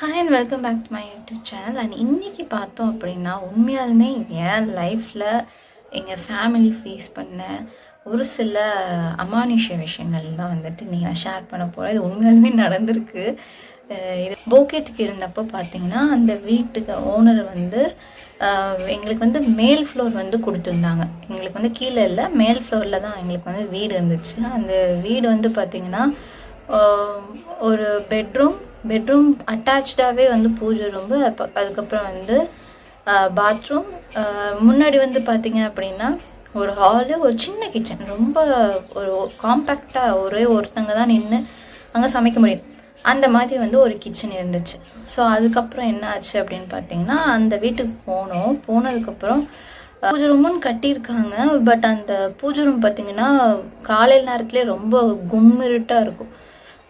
Hi and welcome back to my YouTube channel. And இன்றைக்கி பார்த்தோம் அப்படின்னா உண்மையாலுமே என் லைஃப்பில் எங்கள் ஃபேமிலி ஃபேஸ் பண்ண ஒரு சில அமானுஷ விஷயங்கள் தான் வந்துட்டு நீங்கள் ஷேர் பண்ண போகிறேன். இது உண்மையாலுமே நடந்திருக்கு. இது போக்கேத்துக்கு இருந்தப்போ பார்த்தீங்கன்னா அந்த வீட்டுக்கு ஓனர் வந்து எங்களுக்கு வந்து மேல் ஃப்ளோர் வந்து கொடுத்துருந்தாங்க. எங்களுக்கு வந்து கீழே இல்லை, மேல் ஃப்ளோரில் தான் எங்களுக்கு வந்து வீடு இருந்துச்சு. அந்த வீடு வந்து பார்த்திங்கன்னா ஒரு பெட்ரூம் அட்டாச்சாகவே வந்து பூஜை ரூம்பு, அதுக்கப்புறம் வந்து பாத்ரூம், முன்னாடி வந்து பார்த்திங்க அப்படின்னா ஒரு ஹாலு, ஒரு சின்ன கிச்சன், ரொம்ப ஒரு காம்பேக்டாக ஒரே ஒருத்தங்க தான் நின்று அங்கே சமைக்க முடியும் அந்த மாதிரி வந்து ஒரு கிச்சன் இருந்துச்சு. ஸோ அதுக்கப்புறம் என்ன ஆச்சு அப்படின்னு பார்த்தீங்கன்னா அந்த வீட்டுக்கு போனதுக்கப்புறம் பூஜை ரூமுன்னு கட்டியிருக்காங்க. பட் அந்த பூஜை ரூம் பார்த்திங்கன்னா காலையில் நேரத்துலேயே ரொம்ப கும்மிருட்டாக இருக்கும்.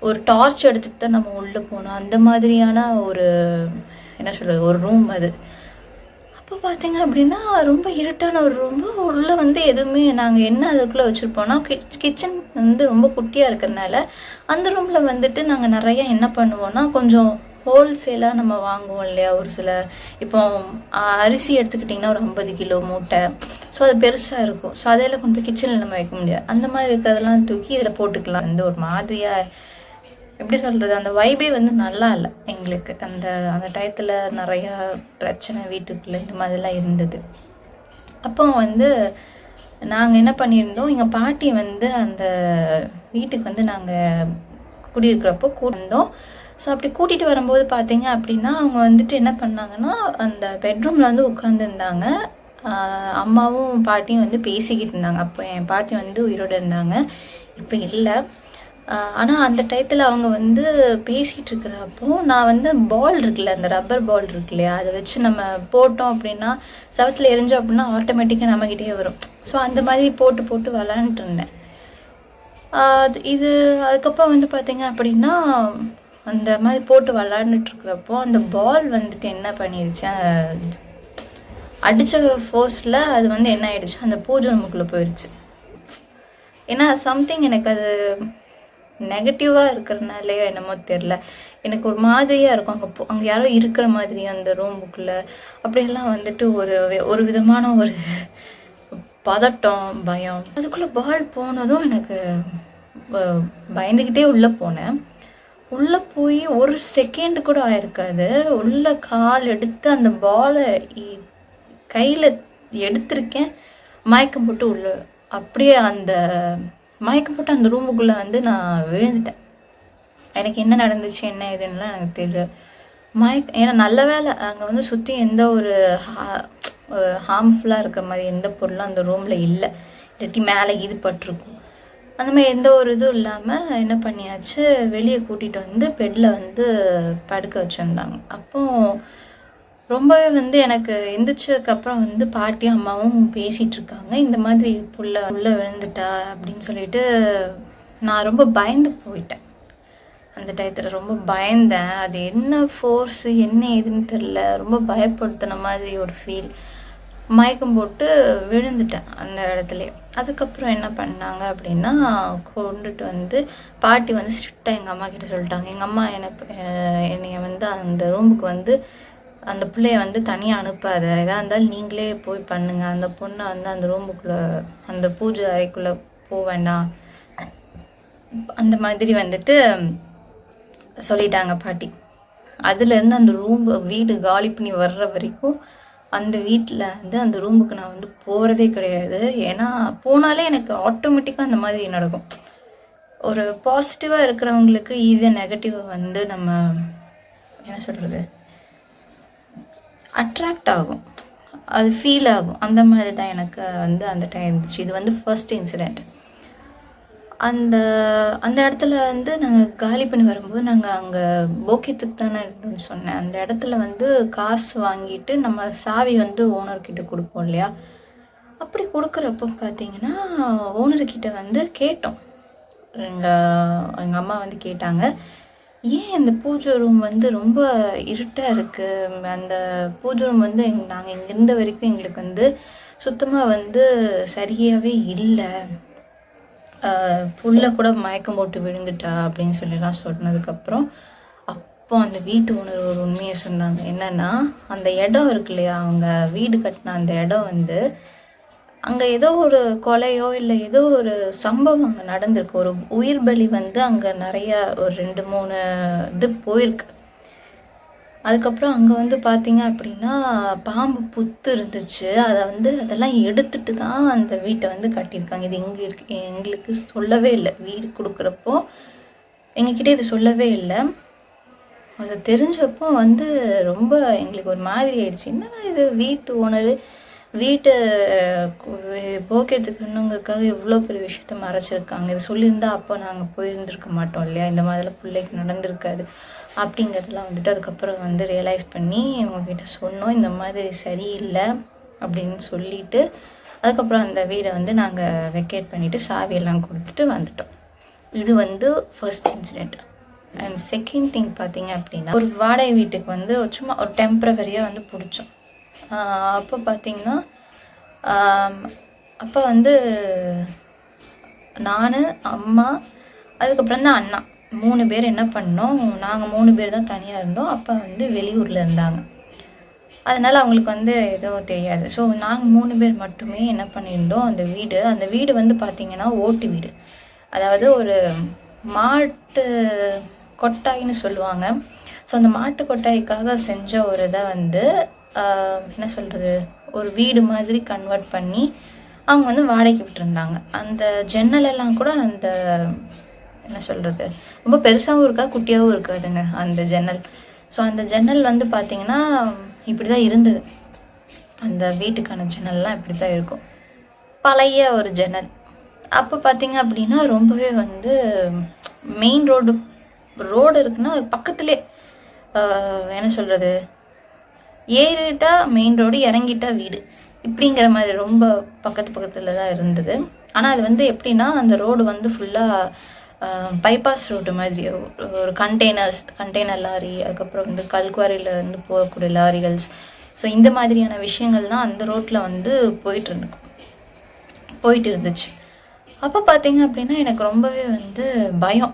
ஒரு டார்ச் எடுத்துகிட்டு தான் நம்ம உள்ளே போனோம். அந்த மாதிரியான ஒரு என்ன சொல்கிறது ஒரு ரூம் அது. அப்போ பார்த்தீங்க அப்படின்னா ரொம்ப இருட்டான ஒரு ரூம். உள்ளே வந்து எதுவுமே நாங்கள் என்ன அதுக்குள்ளே வச்சுருப்போம்னா கிச்சன் வந்து ரொம்ப குட்டியாக இருக்கிறதுனால அந்த ரூமில் வந்துட்டு நாங்கள் நிறையா என்ன பண்ணுவோம்னா கொஞ்சம் ஹோல்சேலாக நம்ம வாங்குவோம் இல்லையா. ஒரு சில இப்போ அரிசி எடுத்துக்கிட்டிங்கன்னா ஒரு 50 கிலோ மூட்டை, ஸோ அது பெருசாக இருக்கும். ஸோ அதையெல்லாம் கொண்டு போய் கிச்சனில் நம்ம வைக்க முடியாது. அந்த மாதிரி இருக்கிறதெல்லாம் தூக்கி இதில் போட்டுக்கலாம். வந்து ஒரு மாதிரியாக எப்படி சொல்கிறது, அந்த வைபே வந்து நல்லா இல்லை எங்களுக்கு. அந்த டயத்தில் நிறையா பிரச்சனை வீட்டுக்குள்ளே இந்த மாதிரிலாம் இருந்தது. அப்போ வந்து நாங்கள் என்ன பண்ணியிருந்தோம், எங்கள் பாட்டி வந்து அந்த வீட்டுக்கு வந்து நாங்கள் குடியிருக்கிறப்போ கூட்டிருந்தோம். ஸோ அப்படி கூட்டிகிட்டு வரும்போது பார்த்தீங்க அப்படின்னா அவங்க வந்துட்டு என்ன பண்ணாங்கன்னா அந்த பெட்ரூமில் வந்து உட்காந்துருந்தாங்க. அம்மாவும் பாட்டியும் வந்து பேசிக்கிட்டு இருந்தாங்க. அப்போ என் பாட்டி வந்து உயிரோடு இருந்தாங்க, இப்போ இல்லை. ஆனால் அந்த டயத்தில் அவங்க வந்து பேசிகிட்டு இருக்கிறப்போ நான் வந்து பால் இருக்குல்ல, அந்த ரப்பர் பால் இருக்கு இல்லையா, அதை வச்சு நம்ம போட்டோம் அப்படின்னா செவத்தில் எரிஞ்சோம் அப்படின்னா ஆட்டோமேட்டிக்காக நம்மகிட்டே வரும். ஸோ அந்த மாதிரி போட்டு விளாண்டுட்டு இருந்தேன். அதுக்கப்புறம் வந்து பார்த்தீங்க அப்படின்னா அந்த மாதிரி போட்டு விளாண்டுட்டுருக்கிறப்போ அந்த பால் வந்துட்டு என்ன பண்ணிடுச்சு, அடித்த ஃபோர்ஸில் அது வந்து என்ன ஆயிடுச்சு, அந்த பூஜை ரூமுக்குள்ளே போயிடுச்சு. ஏன்னா சம்திங் எனக்கு அது நெகட்டிவாக இருக்கிறதுனாலையோ என்னமோ தெரில, எனக்கு ஒரு மாதிரியாக இருக்கும். அங்கே யாரோ இருக்கிற மாதிரி அந்த ரூமுக்குள்ளே அப்படியெல்லாம் வந்துட்டு ஒரு விதமான ஒரு பதட்டம், பயம். அதுக்குள்ளே பால் போனதும் எனக்கு பயந்துக்கிட்டே உள்ளே போனேன். உள்ளே போய் ஒரு செகண்ட் கூட ஆயிருக்காது, உள்ளே கால் எடுத்து அந்த பாலை கையில் எடுத்திருக்கேன். மயக்கம் போட்டு உள்ளே அப்படியே அந்த மயக்கம் போட்டு அந்த ரூமுக்குள்ளே வந்து நான் விழுந்துட்டேன். எனக்கு என்ன நடந்துச்சு என்ன ஏதுன்னுலாம் எனக்கு தெரியல. ஏன்னா நல்ல வேலை அங்கே வந்து சுற்றி எந்த ஒரு ஹார்ம்ஃபுல்லாக இருக்கிற மாதிரி எந்த பொருளும் அந்த ரூமில் இல்லை. இல்லாட்டி மேலே இது பட்டிருக்கும். அந்த மாதிரி எந்த ஒரு இதுவும் இல்லாமல் என்ன பண்ணியாச்சு, வெளியே கூட்டிகிட்டு வந்து பெட்டில் வந்து படுக்க வச்சுருந்தாங்க. அப்போது ரொம்பவே வந்து எனக்கு எந்திரிச்சதுக்கப்புறம் வந்து பாட்டியும் அம்மாவும் பேசிகிட்டு இருக்காங்க. இந்த மாதிரி உள்ளே விழுந்துட்டா அப்படின்னு சொல்லிட்டு நான் ரொம்ப பயந்து போயிட்டேன். அந்த டயத்தில் ரொம்ப பயந்தேன். அது என்ன ஃபோர்ஸு என்ன ஏதுன்னு தெரில, ரொம்ப பயப்படுத்தின மாதிரி ஒரு ஃபீல். மயக்கம் போட்டு விழுந்துட்டேன் அந்த இடத்துல. அதுக்கப்புறம் என்ன பண்ணாங்க அப்படின்னா கொண்டுட்டு வந்து பாட்டி வந்து ஸ்ட்ரிக்டாக எங்கள் அம்மா கிட்ட சொல்லிட்டாங்க. எங்கள் அம்மா என்னைய வந்து அந்த ரூமுக்கு வந்து அந்த பிள்ளைய வந்து தனியாக அனுப்பாத, எதாக இருந்தாலும் நீங்களே போய் பண்ணுங்க, அந்த பொண்ணை வந்து அந்த ரூமுக்குள்ளே அந்த பூஜை அறைக்குள்ளே போக வேண்டாம் அந்த மாதிரி வந்துட்டு சொல்லிட்டாங்க பாட்டி. அதுலேருந்து அந்த வீடு காலி பண்ணி வர்ற வரைக்கும் அந்த வீட்டில் வந்து அந்த ரூமுக்கு நான் வந்து போகிறதே கிடையாது. ஏன்னா போனாலே எனக்கு ஆட்டோமேட்டிக்காக அந்த மாதிரி நடக்கும். ஒரு பாசிட்டிவாக இருக்கிறவங்களுக்கு ஈஸியாக நெகட்டிவாக வந்து நம்ம என்ன சொல்கிறது அட்ராக்ட் ஆகும், அது ஃபீல் ஆகும். அந்த மாதிரி தான் எனக்கு வந்து அந்த டைம் இருந்துச்சு. இது வந்து ஃபர்ஸ்ட் இன்சிடெண்ட். அந்த இடத்துல வந்து நாங்கள் காலி பண்ணி வரும்போது நாங்கள் அங்கே போக்கியத்துக்கு தானே இருந்தோம்னு சொன்னேன். அந்த இடத்துல வந்து காசு வாங்கிட்டு நம்ம சாவி வந்து ஓனர்கிட்ட கொடுப்போம் இல்லையா. அப்படி கொடுக்குறப்போ பார்த்தீங்கன்னா ஓனர்கிட்ட வந்து கேட்டோம். எங்கள் அம்மா வந்து கேட்டாங்க, ஏன் அந்த பூஜை ரூம் வந்து ரொம்ப இருட்டாக இருக்குது, அந்த பூஜை ரூம் வந்து நாங்கள் இங்கே இருந்த வரைக்கும் எங்களுக்கு வந்து சுத்தமாக வந்து சரியாகவே இல்லை, புல்ல கூட மயக்கம் போட்டு விழுந்துட்டா அப்படின்னு சொல்லிலாம் சொன்னதுக்கப்புறம் அப்போ அந்த வீட்டு ஓனர் ஒரு உண்மையை சொன்னாங்க. என்னன்னா, அந்த இடம் இருக்கு இல்லையா, அவங்க வீடு கட்டின அந்த இடம் வந்து அங்கே ஏதோ ஒரு கொலையோ இல்லை ஏதோ ஒரு சம்பவம் அங்கே நடந்திருக்கு. ஒரு உயிர் பலி வந்து அங்கே நிறைய ஒரு 2-3 இது போயிருக்கு. அதுக்கப்புறம் அங்கே வந்து பார்த்தீங்க அப்படின்னா பாம்பு புத்து இருந்துச்சு. அதை வந்து அதெல்லாம் எடுத்துட்டு தான் அந்த வீட்டை வந்து கட்டியிருக்காங்க. இது எங்களுக்கு சொல்லவே இல்லை. வீடு கொடுக்குறப்போ எங்ககிட்ட இது சொல்லவே இல்லை. அது தெரிஞ்சப்போ வந்து ரொம்ப எங்களுக்கு ஒரு மாதிரி ஆயிடுச்சு. என்னன்னா இது வீட்டு ஓனரு வீட்டை போக்கியத்துக்குன்னுங்கிறதுக்காக இவ்வளோ பெரிய விஷயத்த மறைச்சிருக்காங்க. இது சொல்லியிருந்தா அப்போ நாங்கள் போயிருந்துருக்க மாட்டோம் இல்லையா, இந்த மாதிரிலாம் பிள்ளைக்கு நடந்திருக்காது அப்படிங்கிறதுலாம் வந்துட்டு அதுக்கப்புறம் வந்து ரியலைஸ் பண்ணி இவங்கக்கிட்ட சொன்னோம். இந்த மாதிரி சரியில்லை அப்படின்னு சொல்லிட்டு அதுக்கப்புறம் அந்த வீடை வந்து நாங்கள் வெக்கேட் பண்ணிவிட்டு சாவியெல்லாம் கொடுத்துட்டு வந்துட்டோம். இது வந்து first incident. And second thing பார்த்தீங்க அப்படின்னா, ஒரு வாடகை வீட்டுக்கு வந்து சும்மா ஒரு டெம்ப்ரவரியாக வந்து பிடிச்சோம். அப்போ பார்த்தீங்கன்னா அப்போ வந்து நான், அம்மா, அதுக்கப்புறம் தான் அண்ணா 3 பேர் என்ன பண்ணோம், நாங்கள் 3 பேர் தான் தனியாக இருந்தோம். அப்போ வந்து வெளியூரில் இருந்தாங்க. அதனால் அவங்களுக்கு வந்து எதுவும் தெரியாது. ஸோ நாங்கள் 3 பேர் மட்டுமே என்ன பண்ணியிருந்தோம், அந்த வீடு வந்து பார்த்திங்கன்னா ஓட்டு வீடு. அதாவது ஒரு மாட்டு கொட்டாய்ன்னு சொல்லுவாங்க. ஸோ அந்த மாட்டு கொட்டாய்க்காக செஞ்ச ஒரு இதை வந்து என்ன சொல்கிறது, ஒரு வீடு மாதிரி கன்வெர்ட் பண்ணி அவங்க வந்து வாடகைக்கு விட்டுருந்தாங்க. அந்த ஜன்னலெல்லாம் கூட அந்த என்ன சொல்கிறது, ரொம்ப பெருசாகவும் இருக்காது குட்டியாகவும் இருக்காதுங்க அந்த ஜன்னல். ஸோ அந்த ஜன்னல் வந்து பார்த்திங்கன்னா இப்படி தான் இருந்தது. அந்த வீட்டுக்கான ஜன்னல்லாம் இப்படி தான் இருக்கும், பழைய ஒரு ஜன்னல். அப்போ பார்த்திங்க அப்படின்னா ரொம்பவே வந்து மெயின் ரோடு இருக்குன்னா பக்கத்துலேயே என்ன சொல்கிறது, ஏறிட்டா மெயின் ரோடு, இறங்கிட்டா வீடு, இப்படிங்கிற மாதிரி ரொம்ப பக்கத்தில் தான் இருந்தது. ஆனால் அது வந்து எப்படின்னா அந்த ரோடு வந்து ஃபுல்லாக பைபாஸ் ரோடு மாதிரி ஒரு கண்டெய்னர் லாரி, அதுக்கப்புறம் வந்து கல்குவாரியில் வந்து போகக்கூடிய லாரிகள்ஸ், ஸோ இந்த மாதிரியான விஷயங்கள்லாம் அந்த ரோட்டில் வந்து போயிட்டு இருந்துச்சு. அப்போ பார்த்தீங்க அப்படின்னா எனக்கு ரொம்பவே வந்து பயம்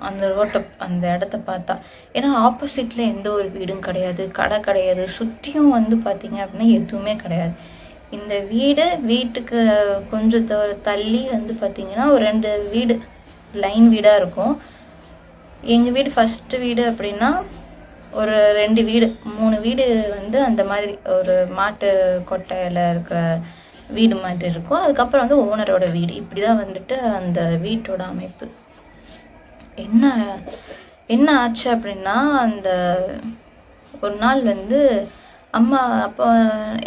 அந்த இடத்த பார்த்தா. ஏன்னா ஆப்போசிட்டில் எந்த ஒரு வீடும் கிடையாது, கடை கிடையாது, சுற்றியும் வந்து பார்த்தீங்க அப்படின்னா எதுவுமே கிடையாது. இந்த வீட்டுக்கு கொஞ்சம் தள்ளி வந்து பார்த்திங்கன்னா ஒரு 2 வீடு லைன் வீடாக இருக்கும். எங்கள் வீடு ஃபஸ்ட்டு வீடு அப்படின்னா ஒரு 2 வீடு 3 வீடு வந்து அந்த மாதிரி ஒரு மாட்டு கொட்டையில் இருக்கிற வீடு மாதிரி இருக்கும். அதுக்கப்புறம் வந்து ஓனரோட வீடு. இப்படி தான் வந்துட்டு அந்த வீட்டோட அமைப்பு. என்ன ஆச்சு அப்படின்னா, அந்த ஒரு நாள் வந்து அம்மா அப்போ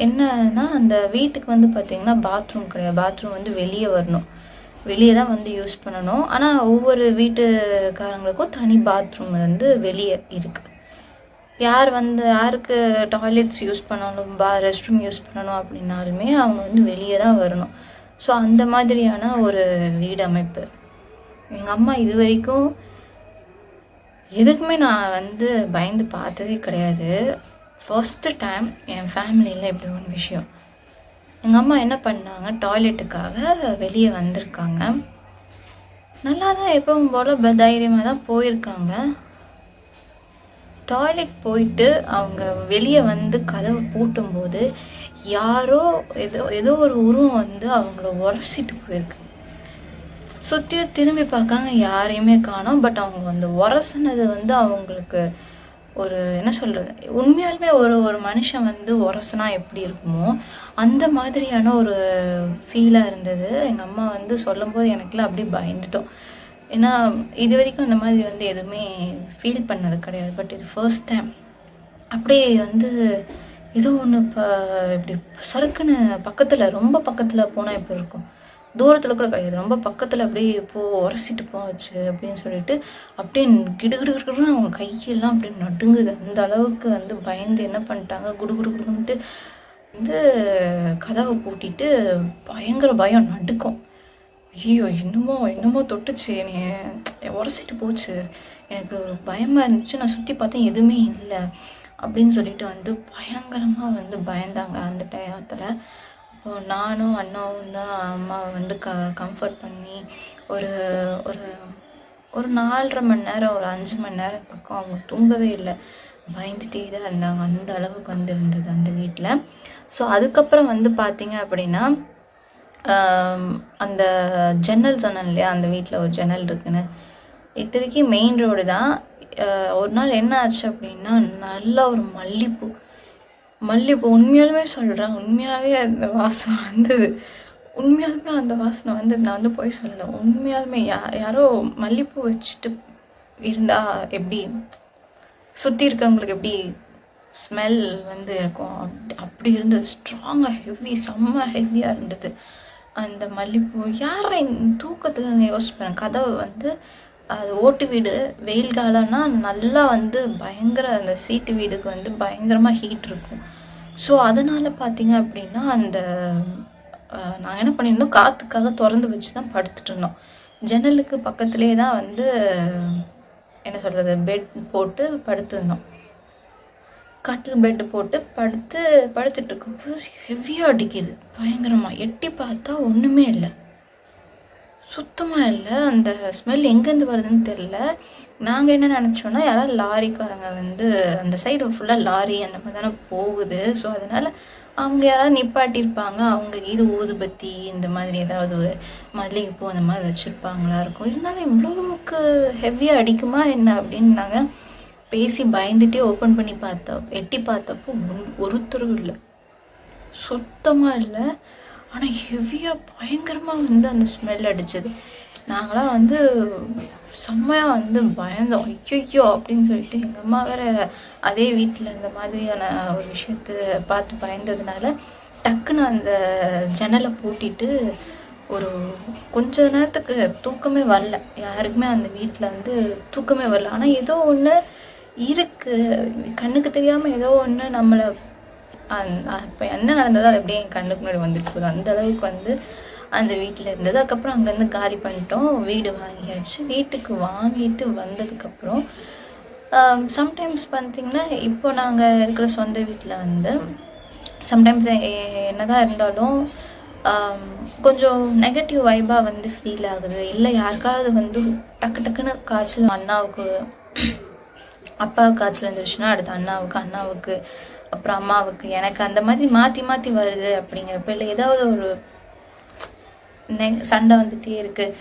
என்னன்னா அந்த வீட்டுக்கு வந்து பார்த்திங்கன்னா பாத்ரூம் கிடையாது. பாத்ரூம் வந்து வெளியே வரணும், வெளியே தான் வந்து யூஸ் பண்ணணும். ஆனால் ஒவ்வொரு வீட்டுக்காரங்களுக்கும் தனி பாத்ரூம் வந்து வெளியே இருக்குது. யாருக்கு டாய்லெட்ஸ் யூஸ் பண்ணணும், ரெஸ்ட் ரூம் யூஸ் பண்ணணும் அப்படின்னாலுமே அவங்க வந்து வெளியே தான் வரணும். ஸோ அந்த மாதிரியான ஒரு வீடு அமைப்பு. எங்கள் அம்மா இது வரைக்கும் எதுக்குமே நான் வந்து பயந்து பார்த்ததே கிடையாது. ஃபர்ஸ்ட்டு டைம் என் ஃபேமிலியில் இப்படி ஒரு விஷயம். எங்கள் அம்மா என்ன பண்ணாங்க, டாய்லெட்டுக்காக வெளியே வந்திருக்காங்க. நல்லா தான் எப்பவும் போல் தைரியமாக தான் போயிருக்காங்க. டாய்லெட் போயிட்டு அவங்க வெளியே வந்து கதவை பூட்டும்போது யாரோ ஏதோ ஒரு உருவம் வந்து அவங்கள உரசிட்டு போயிருக்கு. சுற்றியும் திரும்பி பார்க்குறாங்க, யாரையுமே காணோம். பட் அவங்க அந்த உரசினது வந்து அவங்களுக்கு ஒரு என்ன சொல்கிறது, உண்மையாலுமே ஒரு மனுஷன் வந்து உரசனா எப்படி இருக்குமோ அந்த மாதிரியான ஒரு ஃபீலாக இருந்தது. எங்கள் அம்மா வந்து சொல்லும்போது எனக்குலாம் அப்படியே பயந்துட்டோம். ஏன்னா இது வரைக்கும் அந்த மாதிரி வந்து எதுவுமே ஃபீல் பண்ணது கிடையாது. பட் இது ஃபர்ஸ்ட் டைம் அப்படியே வந்து ஏதோ ஒன்று இப்போ இப்படி சறுக்குன்னு பக்கத்தில், ரொம்ப பக்கத்தில் போனால் இப்போ இருக்கும், தூரத்தில் கூட கிடையாது, ரொம்ப பக்கத்தில் அப்படியே உரசிட்டு போச்சு அப்படின்னு சொல்லிட்டு அப்படியே கிடுகிடுன்னு அவங்க கையெல்லாம் அப்படியே நடுங்குது. அந்த அளவுக்கு வந்து பயந்து என்ன பண்ணிட்டாங்க, குடுகுடுன்ட்டு வந்து கதவை பூட்டிட்டு பயங்கர பயம், நடுக்கும். ஐயோ என்னமோ தொட்டுச்சு, என்னை உரசிட்டு போச்சு, எனக்கு பயமாக இருந்துச்சு. நான் சுற்றி பார்த்தேன், எதுவுமே இல்லை அப்படின்னு சொல்லிட்டு வந்து பயங்கரமாக வந்து பயந்தாங்க அந்த டயத்தில். அப்போது நானும் அண்ணாவும் தான் அம்மாவை வந்து கம்ஃபர்ட் பண்ணி ஒரு ஒரு ஒரு 4.5 மணி நேரம், ஒரு 5 மணி நேரம் பக்கம் அவங்க தூங்கவே இல்லை. பயந்துட்டே தான் இருந்தாங்க. அந்த அளவுக்கு வந்து இருந்தது அந்த வீட்டில். ஸோ அதுக்கப்புறம் வந்து பார்த்தீங்க அப்படின்னா அந்த ஜன்னல் சொன்னேன் இல்லையா, அந்த வீட்டில் ஒரு ஜன்னல் இருக்குன்னு. இத்தனைக்கு மெயின் ரோடு தான். ஒரு நாள் என்ன ஆச்சு அப்படின்னா, நல்லா ஒரு மல்லிப்பூ மல்லிப்பூ உண்மையாலுமே சொல்கிறேன், உண்மையாகவே அந்த வாசனை வந்தது. உண்மையாலுமே அந்த வாசனை வந்து நான் வந்து போய் சொல்லலை. உண்மையாலுமே யாரோ மல்லிப்பூ வச்சுட்டு இருந்தால் எப்படி சுற்றி இருக்கிறவங்களுக்கு எப்படி ஸ்மெல் வந்து இருக்கும், அப்படி இருந்தது. ஸ்ட்ராங்காக ஹெவி, செம்ம ஹெவியாக இருந்தது அந்த மல்லிப்பூ. யாரை தூக்கத்தில் நான் யோசிப்பேன். கதவு வந்து அது ஓட்டு வீடு, வெயில் காலம்னா நல்லா வந்து பயங்கர அந்த சீட்டு வீடுக்கு வந்து பயங்கரமாக ஹீட் இருக்கும். ஸோ அதனால் பார்த்தீங்க அப்படின்னா அந்த நாங்கள் என்ன பண்ணியிருந்தோம், காற்றுக்காக திறந்து வச்சு தான் படுத்துட்டு இருந்தோம். ஜன்னலுக்கு பக்கத்துலேயே தான் வந்து என்ன சொல்கிறது, பெட் போட்டு படுத்துருந்தோம். கட்டில் பெட்டு போட்டு படுத்துட்டு இருக்கும்போது ஹெவியாக அடிக்குது பயங்கரமாக. எட்டி பார்த்தா ஒன்றுமே இல்லை, சுத்தமாக இல்லை. அந்த ஸ்மெல் எங்கேருந்து வருதுன்னு தெரில. நாங்கள் என்ன நினச்சோன்னா, யாராவது லாரிக்காரங்க வந்து அந்த சைடு ஃபுல்லாக லாரி அந்த மாதிரி தானே போகுது. ஸோ அதனால் அவங்க யாராவது நிப்பாட்டியிருப்பாங்க. அவங்க இது ஊதுபத்தி இந்த மாதிரி ஏதாவது ஒரு மல்லிகைப்பூ அந்த மாதிரி வச்சுருப்பாங்களா இருக்கும். இருந்தாலும் இவ்வளோவுக்கு ஹெவியாக அடிக்குமா என்ன அப்படின்னு நாங்கள் பேசி பயந்துட்டே ஓப்பன் பண்ணி பார்த்தோம். எட்டி பார்த்தப்போ ஒருத்தரும் இல்லை, சுத்தமாக இல்லை. ஆனால் ஹெவியாக பயங்கரமாக வந்து அந்த ஸ்மெல் அடிச்சது. நாங்களாம் வந்து செம்மையாக வந்து பயந்தோம். ஐயோ அப்படின்னு சொல்லிட்டு எங்கள் அம்மா வேறு அதே வீட்டில் இந்த மாதிரியான ஒரு விஷயத்தை பார்த்து பயந்ததுனால டக்குன்னு அந்த ஜன்னலை பூட்டிட்டு ஒரு கொஞ்ச நேரத்துக்கு தூக்கமே வரல. யாருக்குமே அந்த வீட்டில் வந்து தூக்கமே வரல. ஆனால் ஏதோ ஒன்று இருக்குது, கண்ணுக்கு தெரியாமல் ஏதோ ஒன்று நம்மளை இப்போ என்ன நடந்ததோ அது அப்படியே என் கண்ணுக்கு முன்னாடி வந்துட்டு போகுது. அந்த அளவுக்கு வந்து அந்த வீட்டில் இருந்தது. அதுக்கப்புறம் அங்கேருந்து காலி பண்ணிட்டோம், வீடு வாங்கியாச்சு. வீட்டுக்கு வாங்கிட்டு வந்ததுக்கப்புறம் சம்டைம்ஸ் பார்த்திங்கன்னா, இப்போ நாங்கள் இருக்கிற சொந்த வீட்டில் வந்து சம்டைம்ஸ் என்னதான் இருந்தாலும் கொஞ்சம் நெகட்டிவ் வைபாக வந்து ஃபீல் ஆகுது. இல்லை யாருக்காவது வந்து டக்குன்னு காய்ச்சல், அண்ணாவுக்கு அப்பாவுக்கு காய்ச்சல் வந்துருச்சுன்னா அடுத்து அண்ணாவுக்கு அப்புறம் அம்மாவுக்கு, எனக்கு அந்த மாதிரி மாற்றி வருது அப்படிங்கிறப்ப, இல்லை ஏதாவது ஒரு சண்டை வந்துகிட்டே இருக்குது,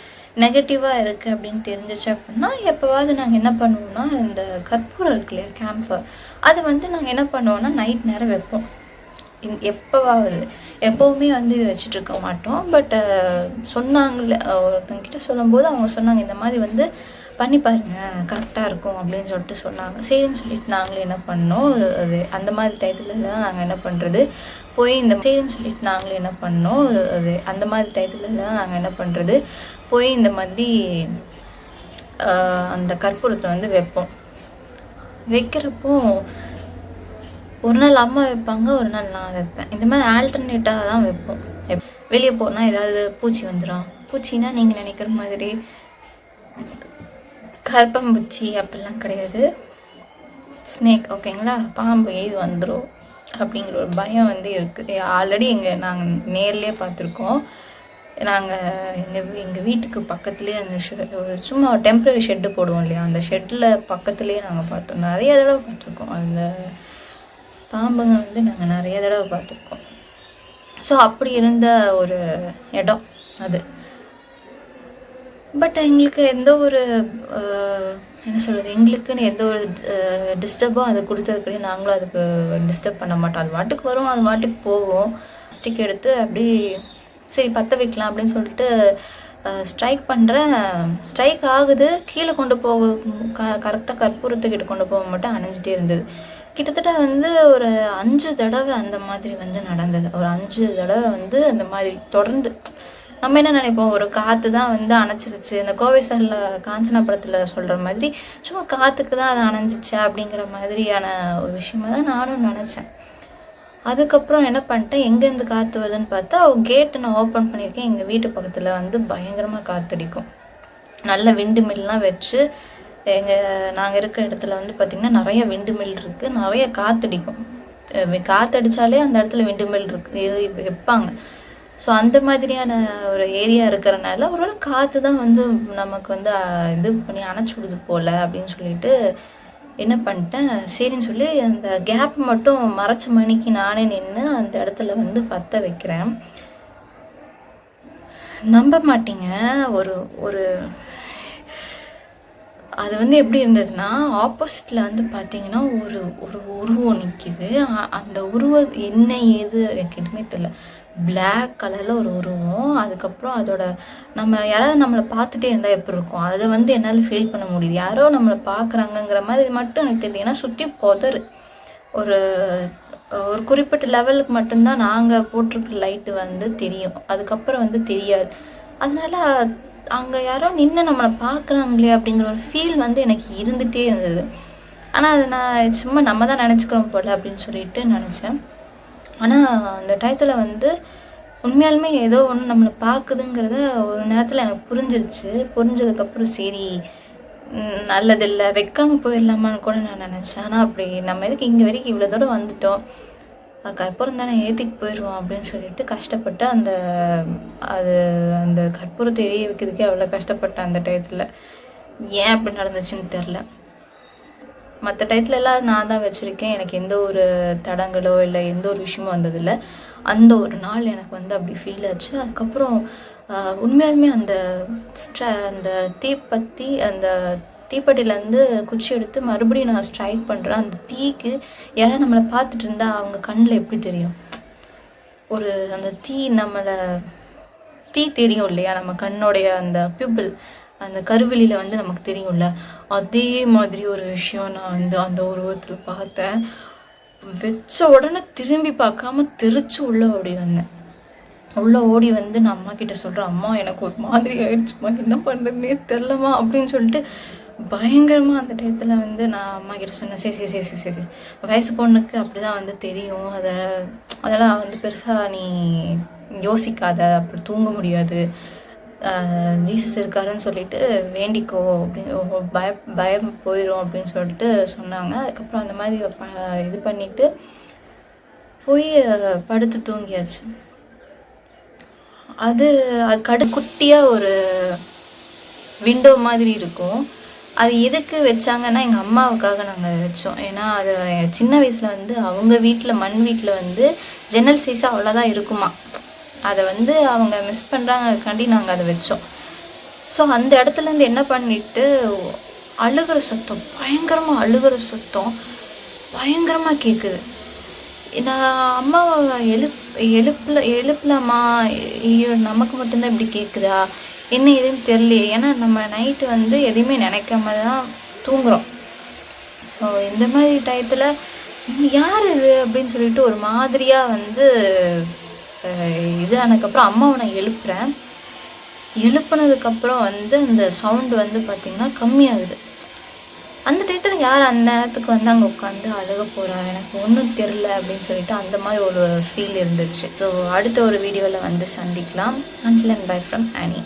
நெகட்டிவாக இருக்குது அப்படின்னு தெரிஞ்சிச்சு அப்படின்னா எப்போவாவது நாங்கள் என்ன பண்ணுவோம்னா, இந்த கற்பூரம் இருக்கு இல்லையா, கேம்பர், அது வந்து நாங்கள் என்ன பண்ணுவோம்னா நைட் நேரம் வைப்போம். எப்போவுமே வந்து இது வச்சுட்ருக்க மாட்டோம். பட் சொன்னாங்களே, ஒருத்தங்கிட்ட சொல்லும்போது அவங்க சொன்னாங்க, இந்த மாதிரி வந்து பண்ணி பாருங்கள் கரெக்டாக இருக்கும் அப்படின்னு சொல்லிட்டு சொன்னாங்க. சரின்னு சொல்லிட்டு நாங்களே என்ன பண்ணோம், அது அந்த மாதிரி டயத்துலலாம் நாங்கள் என்ன பண்ணுறது போய் இந்த மாதிரி அந்த கற்பூரத்தை வந்து வைப்போம். வைக்கிறப்போ ஒரு நாள் அம்மா வைப்பாங்க, ஒரு நாள் நான் வைப்பேன். இந்த மாதிரி ஆல்டர்னேட்டாக தான் வைப்போம். வெளியே போனால் ஏதாவது பூச்சி வந்துடும். பூச்சின்னா நீங்கள் நினைக்கிற மாதிரி கருப்பம்பூச்சி அப்படிலாம் கிடையாது, ஸ்னேக், ஓகேங்களா, பாம்பு எது வந்துடும் அப்படிங்கிற ஒரு பயம் வந்து இருக்குது. ஆல்ரெடி நாங்கள் நேர்லேயே பார்த்துருக்கோம். நாங்கள் எங்கள் வீட்டுக்கு பக்கத்துலேயே அந்த சும்மா டெம்பரரி ஷெட்டு போடுவோம் இல்லையா, அந்த ஷெட்டில் பக்கத்துலேயே நாங்கள் பார்த்தோம். நிறைய தடவை பார்த்துருக்கோம் அந்த பாம்புங்க வந்து நாங்கள் நிறைய தடவை பார்த்துருக்கோம். ஸோ அப்படி இருந்த ஒரு இடம் அது. பட் எங்களுக்கு எந்த ஒரு என்ன சொல்கிறது, எங்களுக்குன்னு எந்த ஒரு டிஸ்டர்பும் அது கொடுத்தது கிடையாது. நாங்களும் அதுக்கு டிஸ்டர்ப் பண்ண மாட்டோம். அது வாட்டுக்கு வரும், அது வாட்டுக்கு போகும். ஸ்டிக் எடுத்து அப்படி சரி பற்ற வைக்கலாம் அப்படின்னு சொல்லிட்டு ஸ்ட்ரைக் ஆகுது. கீழே கொண்டு போக கரெக்டாக கற்பூரத்துக்கிட்ட கொண்டு போக மட்டும் அணைஞ்சிட்டே இருந்தது. கிட்டத்தட்ட வந்து ஒரு 5 தடவை அந்த மாதிரி வந்து நடந்தது. ஒரு 5 தடவை வந்து அந்த மாதிரி தொடர்ந்து. நம்ம என்ன நினைப்போம், ஒரு காற்று தான் வந்து அணைச்சிருச்சு, இந்த கோவை சாரில் காஞ்சனா படத்தில் சொல்கிற மாதிரி சும்மா காற்றுக்கு தான் அது அணைஞ்சிச்சு அப்படிங்கிற மாதிரியான ஒரு விஷயமாக தான் நானும் நினச்சேன். அதுக்கப்புறம் என்ன பண்ணிட்டேன், எங்கேருந்து காற்று வருதுன்னு பார்த்தா கேட்டை நான் ஓப்பன் பண்ணியிருக்கேன். எங்கள் வீட்டு பக்கத்தில் வந்து பயங்கரமாக காற்றடிக்கும். நல்ல விண்டு மில்லாம் வச்சு நாங்கள் இருக்கிற இடத்துல வந்து பார்த்திங்கன்னா நிறைய விண்டு மில் இருக்குது, நிறைய காற்றடிக்கும். காற்றடிச்சாலே அந்த இடத்துல விண்டு மில் வைப்பாங்க. ஸோ அந்த மாதிரியான ஒரு ஏரியா இருக்கிறனால ஒரு காற்று தான் வந்து நமக்கு வந்து இது பண்ணி அணைச்சி விடுது போல் அப்படின்னு சொல்லிட்டு என்ன பண்ணிட்டேன், சரின்னு சொல்லி அந்த கேப் மட்டும் மறைச்ச மணிக்கு நானே நின்று அந்த இடத்துல வந்து பற்ற வைக்கிறேன். நம்ப மாட்டீங்க, ஒரு ஒரு அது வந்து எப்படி இருந்ததுன்னா, ஆப்போசிட்டில் வந்து பார்த்தீங்கன்னா ஒரு ஒரு உருவம் நிற்கிது. அந்த உருவம் என்ன ஏது எனக்கு எதுவுமே தெரியல. பிளாக் கலரில் ஒரு உருவம். அதுக்கப்புறம் அதோட நம்ம யாராவது நம்மளை பார்த்துட்டே இருந்தால் எப்படி இருக்கும், அதை வந்து என்னால் ஃபீல் பண்ண முடியுது. யாரோ நம்மளை பார்க்குறாங்கங்கிற மாதிரி மட்டும் எனக்கு தெரியுது. ஏன்னா சுற்றி புதரு. ஒரு ஒரு குறிப்பிட்ட லெவலுக்கு மட்டும்தான் நாங்கள் போட்டிருக்க லைட்டு வந்து தெரியும். அதுக்கப்புறம் வந்து தெரியாது. அதனால அங்கே யாரோ நின்று நம்மளை பார்க்குறாங்களே அப்படிங்கிற ஒரு ஃபீல் வந்து எனக்கு இருந்துகிட்டே இருந்தது. ஆனால் அது நான் சும்மா நம்ம தான் நினச்சிக்கிறோம் போல் அப்படின்னு சொல்லிட்டு நினச்சேன். ஆனால் அந்த டயத்தில் வந்து உண்மையாலுமே ஏதோ ஒன்று நம்மளை பார்க்குதுங்கிறத ஒரு நேரத்தில் எனக்கு புரிஞ்சிருச்சு. புரிஞ்சதுக்கப்புறம் சரி நல்லதில்லை, வைக்காமல் போயிடலாமான்னு கூட நான் நினச்சேன். ஆனால் அப்படி நம்ம எதுக்கு இங்கே வரைக்கும் இவ்வளோ தூரம் வந்துட்டோம், கற்பூரம் தானே ஏற்றிட்டு போயிடுவோம் அப்படின்னு சொல்லிட்டு கஷ்டப்பட்டு அந்த கற்பூரத்தை எரிய வைக்கிறதுக்கே அவ்வளோ கஷ்டப்பட்டேன் அந்த டயத்தில். ஏன் அப்படி நடந்துச்சுன்னு தெரில. மற்ற டயத்துல எல்லாம் நான் தான் வச்சுருக்கேன். எனக்கு எந்த ஒரு தடங்களோ இல்லை எந்த ஒரு விஷயமும் வந்ததில்லை. அந்த ஒரு நாள் எனக்கு வந்து அப்படி ஃபீல் ஆச்சு. அதுக்கப்புறம் உண்மையாலுமே அந்த தீப்பெட்டிலேருந்து குச்சி எடுத்து மறுபடியும் நான் ஸ்ட்ரைக் பண்ணுறேன். அந்த தீக்கு யாராவது நம்மளை பார்த்துட்டு இருந்தால் அவங்க கண்ணில் எப்படி தெரியும், ஒரு அந்த தீ தெரியும் இல்லையா, நம்ம கண்ணோடைய அந்த பியூப்பிள் அந்த கருவிலியில் வந்து நமக்கு தெரியும்ல, அதே மாதிரி ஒரு விஷயம் நான் வந்து அந்த உருவத்தில் பார்த்தேன். வச்ச உடனே திரும்பி பார்க்காம தெரிச்சு உள்ளே ஓடி வந்தேன். உள்ளே ஓடி வந்து நான் அம்மா கிட்ட சொல்கிறேன், அம்மா எனக்கு ஒரு மாதிரி ஆயிடுச்சுமா, என்ன பண்ணுறதுனே தெரிலம்மா அப்படின்னு சொல்லிட்டு பயங்கரமாக அந்த டயத்தில் வந்து நான் அம்மா கிட்ட சொன்னேன். சரி சரி சரி சரி வயசு பொண்ணுக்கு அப்படி தான் வந்து தெரியும், அதெல்லாம் வந்து பெருசாக நீ யோசிக்காத, அப்படி தூங்க முடியாது, ஜீசஸ் இருக்காருன்னு சொல்லிட்டு வேண்டிக்கோ அப்படின்னு, பயம் போயிடும் அப்படின்னு சொல்லிட்டு சொன்னாங்க. அதுக்கப்புறம் அந்த மாதிரி இது பண்ணிவிட்டு போய் படுத்து தூங்கியாச்சு. அது குட்டியாக ஒரு விண்டோ மாதிரி இருக்கும். அது எதுக்கு வச்சாங்கன்னா எங்கள் அம்மாவுக்காக நாங்கள் அதை வச்சோம். ஏன்னா அது சின்ன வயசில் வந்து அவங்க வீட்டில் மண் வீட்டில் வந்து ஜன்னல் சைஸாக அவ்வளோதான் இருக்குமா, அதை வந்து அவங்க மிஸ் பண்ணுறாங்கக்காண்டி நாங்கள் அதை வச்சோம். ஸோ அந்த இடத்துலேருந்து என்ன பண்ணிட்டு அழுகிற சத்தம், பயங்கரமாக அழுகிற சத்தம் பயங்கரமாக கேட்குது. நான் அம்மாவை எழுப்பலாமா, ஐயோ நமக்கு மட்டும்தான் இப்படி கேட்குதா என்ன எதுன்னு தெரியலையே. ஏன்னா நம்ம நைட்டு வந்து எதையுமே நினைக்காம தான் தூங்குகிறோம். ஸோ இந்த மாதிரி டயத்தில் யார் இது அப்படின்னு சொல்லிட்டு ஒரு மாதிரியாக வந்து இது ஆனதுக்கப்புறம் அம்மாவை நான் எழுப்புனதுக்கப்புறம் வந்து அந்த சவுண்டு வந்து பார்த்திங்கன்னா கம்மியாகுது. அந்த டயத்தில் யார் அந்த நேரத்துக்கு வந்து அங்கே உட்காந்து அழுக போகிறா, எனக்கு ஒன்றும் தெரில அப்படின்னு சொல்லிட்டு அந்த மாதிரி ஒரு ஃபீல் இருந்துச்சு. ஸோ அடுத்த ஒரு வீடியோவில் வந்து சந்திக்கலாம். Until and bye from Aani.